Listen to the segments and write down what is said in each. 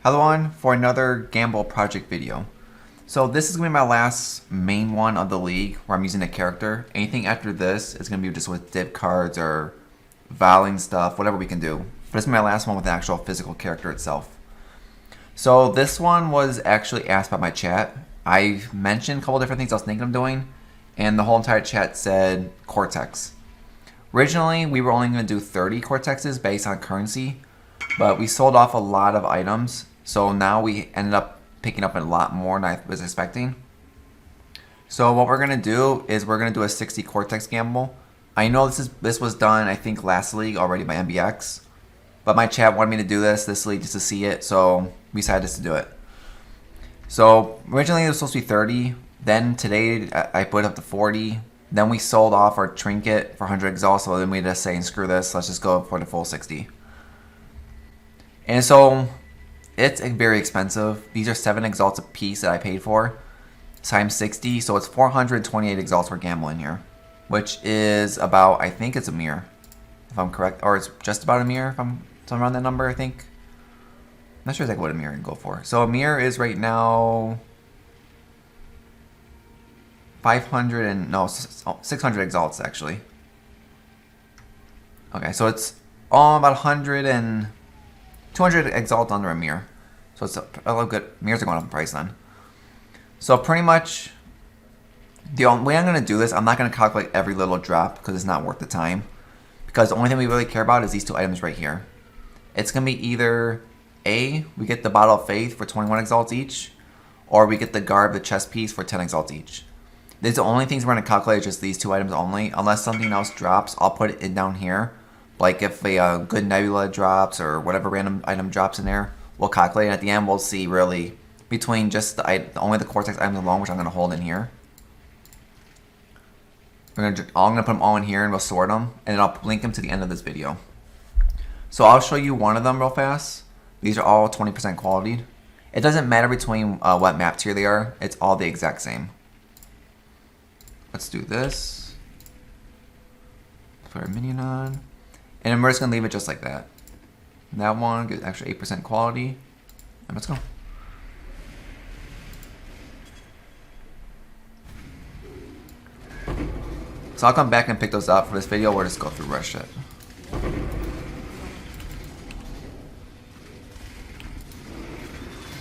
Hello on for another Gamble project video. So this is going to be my last main one of the league where I'm using a character. Anything after this is going to be just with dip cards or volleying stuff, whatever we can do. But this is my last one with the actual physical character itself. So this one was actually asked by my chat. I mentioned a couple different things I was thinking of doing, and the whole entire chat said cortex. Originally, we were only going to do 30 cortexes based on currency, but we sold off a lot of items, so now we ended up picking up a lot more than I was expecting. So what we're going to do is we're going to do a 60 cortex gamble. I know this was done, I think, last league already by MBX, but my chat wanted me to do this league just to see it, so we decided just to do it. So originally it was supposed to be 30, then today I put it up to 40, then we sold off our trinket for 100 exalts, so then we just saying screw this, let's just go for the full 60. And so it's very expensive. These are 7 exalts a piece that I paid for times 60, so it's 428 exalts we're gambling here, which is about, I think it's a mirror, if I'm correct, or it's just about a mirror if I'm around that number, I think. I'm not sure exactly what a mirror can go for. So a mirror is right now 600 exalts actually. Okay, so it's about 200 exalts under a mirror. So it's a little good. Mirrors are going up in price then. So pretty much the way I'm going to do this, I'm not going to calculate every little drop because it's not worth the time. Because the only thing we really care about is these 2 items right here. It's going to be either A, we get the Bottle of Faith for 21 exalts each, or we get the Garb, the chest piece for 10 exalts each. These are the only things we're going to calculate, just these 2 items only. Unless something else drops, I'll put it in down here. Like if a good nebula drops or whatever random item drops in there, we'll calculate. And at the end, we'll see really between just only the cortex items alone, which I'm going to hold in here. I'm going to put them all in here and we'll sort them. And then I'll link them to the end of this video. So I'll show you one of them real fast. These are all 20% quality. It doesn't matter between what map tier they are. It's all the exact same. Let's do this. Put our minion on. And then we're just going to leave it just like that. That one gets extra 8% quality. And let's go. So I'll come back and pick those up for this video. We'll just go through rush it.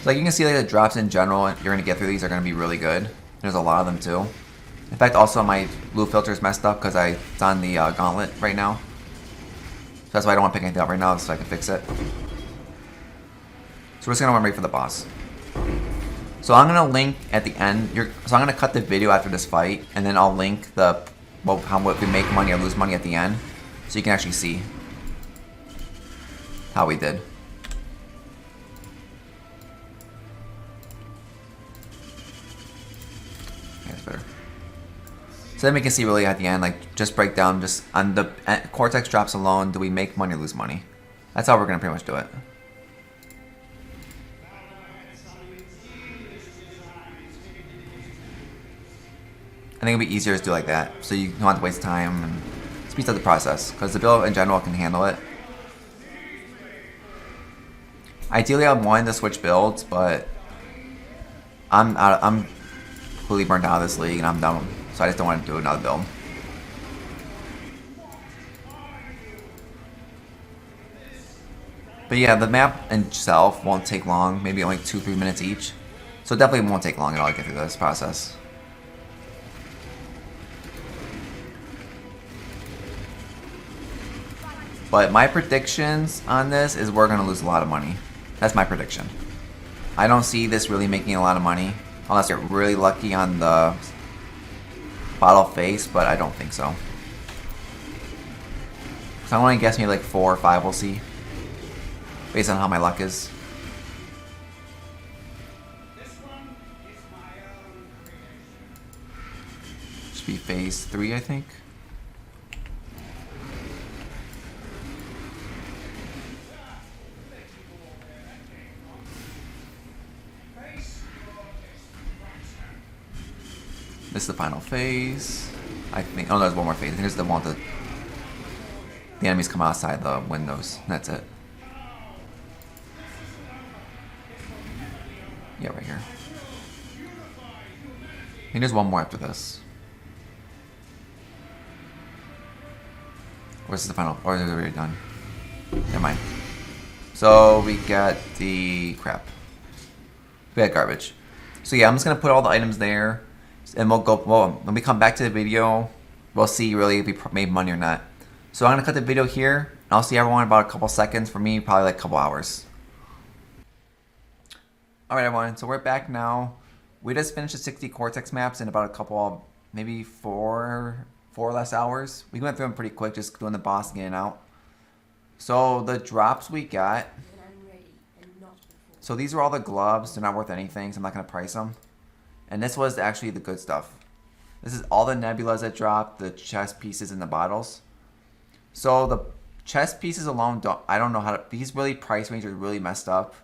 So like you can see, like the drops in general you're going to get through these are going to be really good. There's a lot of them too. In fact, also my blue filter is messed up because it's on the gauntlet right now. So that's why I don't want to pick anything up right now so I can fix it. So we're just going to wait for the boss. So I'm going to link at the end. So I'm going to cut the video after this fight, and then I'll link how we make money or lose money at the end, so you can actually see how we did. That's better. So then we can see really at the end, like just break down just on the cortex drops alone, do we make money or lose money? That's how we're going to pretty much do it. I think it'll be easier to do like that, so you don't have to waste time and speeds up the process, because the build in general can handle it. Ideally, I'm wanting to switch builds, but I'm completely burnt out of this league and I'm done. So I just don't want to do another build. But yeah, the map itself won't take long, maybe only 2-3 minutes each. So it definitely won't take long at all to get through this process. But my predictions on this is we're going to lose a lot of money. That's my prediction. I don't see this really making a lot of money, unless you're really lucky on the Bottle face, but I don't think so. So I'm going to guess maybe like 4 or 5, we'll see. Based on how my luck is. Should be phase 3, I think. This is the final phase. I think. Oh, there's one more phase. I think there's the one that the enemies come outside the windows. That's it. Yeah, right here. I think there's one more after this. Or is this the final? Or is it already done? Never mind. So we got the crap. We got garbage. So yeah, I'm just gonna put all the items there, and we'll go. Well, when we come back to the video, we'll see really if we made money or not. So I'm gonna cut the video here. And I'll see everyone in about a couple seconds. For me, probably like a couple hours. All right, everyone. So we're back now. We just finished the 60 cortex maps in about a couple, maybe four or less hours. We went through them pretty quick, just doing the boss and getting out. So the drops we got. So these are all the gloves. They're not worth anything, so I'm not going to price them. And this was actually the good stuff. This is all the nebulas that dropped, the chest pieces and the bottles. So the chest pieces alone, I don't know how to... These really price ranges are really messed up.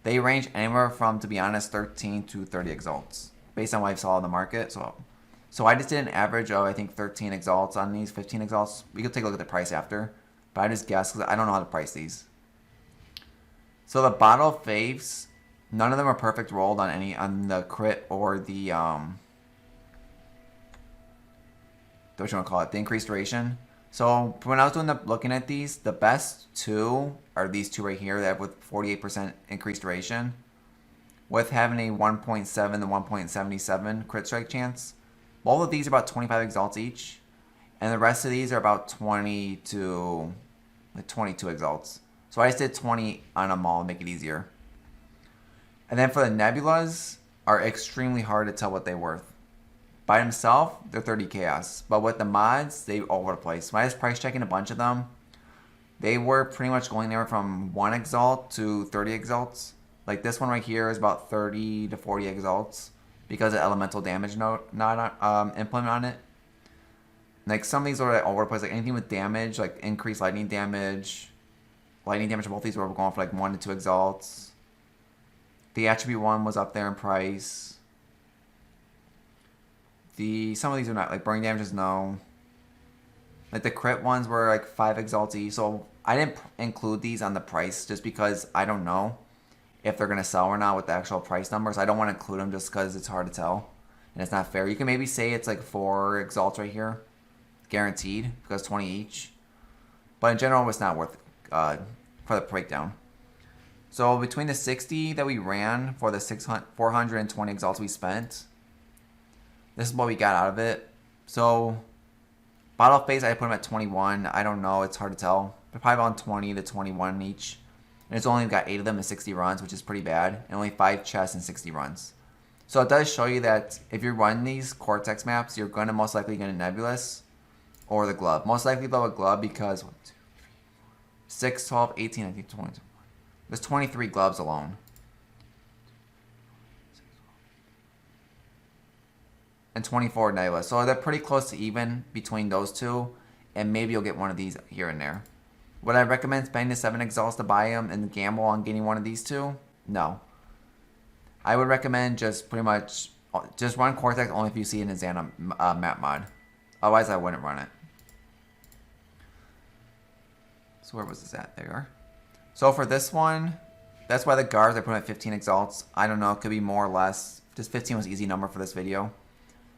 They range anywhere from, to be honest, 13 to 30 exalts. Based on what I saw in the market. So I just did an average of, I think, 13 exalts on these, 15 exalts. We could take a look at the price after. But I just guessed because I don't know how to price these. So the bottle faves, none of them are perfect rolled on the crit or the what you want to call it, the increased duration. So when I was looking at these, the best two are these two right here that have with 48% increased duration, with having a 1.7 to 1.77 crit strike chance. Both of these are about 25 exalts each, and the rest of these are about 20 to 22 exalts. So I just did 20 on them all to make it easier. And then for the nebulas, are extremely hard to tell what they're worth. By themselves, they're 30 chaos. But with the mods, they're all over the place. When I was price checking a bunch of them, they were pretty much going there from 1 exalt to 30 exalts. Like this one right here is about 30 to 40 exalts because of elemental damage not implement on it. Like some of these are all over the place. Like anything with damage, like increased lightning damage. Lightning damage, both these were going for like 1 to 2 exalts. The attribute one was up there in price. Some of these are not, like burning damage is no. Like the crit ones were like 5 exalts each. So I didn't include these on the price just because I don't know if they're going to sell or not with the actual price numbers. I don't want to include them just because it's hard to tell. And it's not fair. You can maybe say it's like 4 exalts right here. Guaranteed because 20 each. But in general, it's not worth it. For the breakdown. So between the 60 that we ran for the 420 exalts we spent, this is what we got out of it. So bottle phase, I put them at 21. I don't know, it's hard to tell. They're probably around 20 to 21 each. And it's only got 8 of them in 60 runs, which is pretty bad. And only 5 chests in 60 runs. So it does show you that if you're running these cortex maps, you're going to most likely get a nebulous or the glove. Most likely though a glove because 6, 12, 18, I think 20. There's 23 gloves alone. And 24 nebulous. So they're pretty close to even between those two. And maybe you'll get one of these here and there. Would I recommend spending the 7 exalts to buy them and gamble on getting one of these two? No. I would recommend just pretty much just run Cortex only if you see it in a Xana map mod. Otherwise I wouldn't run it. So where was this at? There you are. So for this one, that's why the guards I put at 15 exalts. I don't know, it could be more or less. Just 15 was an easy number for this video.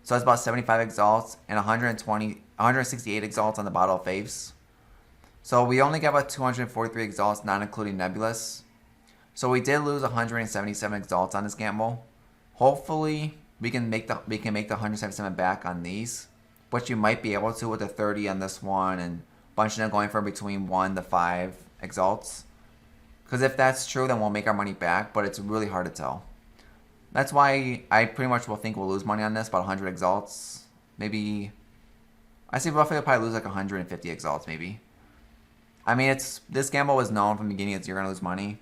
So that's about 75 exalts and 168 exalts on the bottle of faves. So we only got about 243 exalts, not including nebulous. So we did lose 177 exalts on this gamble. Hopefully we can make the 177 back on these, which you might be able to with the 30 on this one and bunch of them going for between 1 to 5 exalts. Because if that's true, then we'll make our money back, but it's really hard to tell. That's why I pretty much will think we'll lose money on this, about 100 exalts. Maybe, I say roughly we'll probably lose like 150 exalts maybe. I mean, this gamble was known from the beginning that you're going to lose money.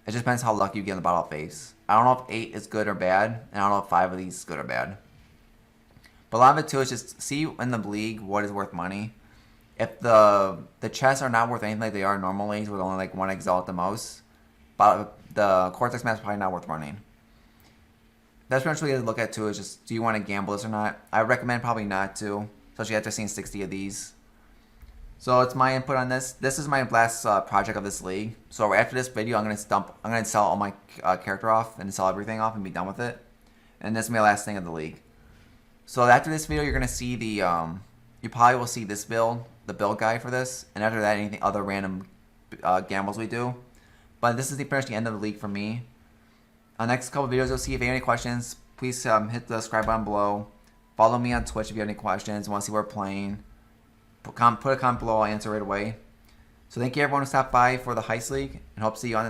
It just depends how lucky you get in the bottle face. I don't know if 8 is good or bad, and I don't know if 5 of these is good or bad. But a lot of it too is just see in the league what is worth money. If the chests are not worth anything like they are normally, with only like 1 exalt at the most, but the Cortex map is probably not worth running. That's what you look at too, is just, do you want to gamble this or not? I recommend probably not to, especially after seeing 60 of these. So it's my input on this. This is my last project of this league. So after this video, I'm gonna sell all my character off and sell everything off and be done with it. And this is my last thing of the league. So after this video, you're gonna see the you probably will see this build, the build guide for this, and after that, anything other random gambles we do. But this is pretty much the end of the league for me. On the next couple videos, you'll see if you have any questions. Please hit the subscribe button below. Follow me on Twitch if you have any questions. Want to see what we're playing? Put a comment below. I'll answer right away. So thank you everyone who stopped by for the Heist League, and hope to see you on the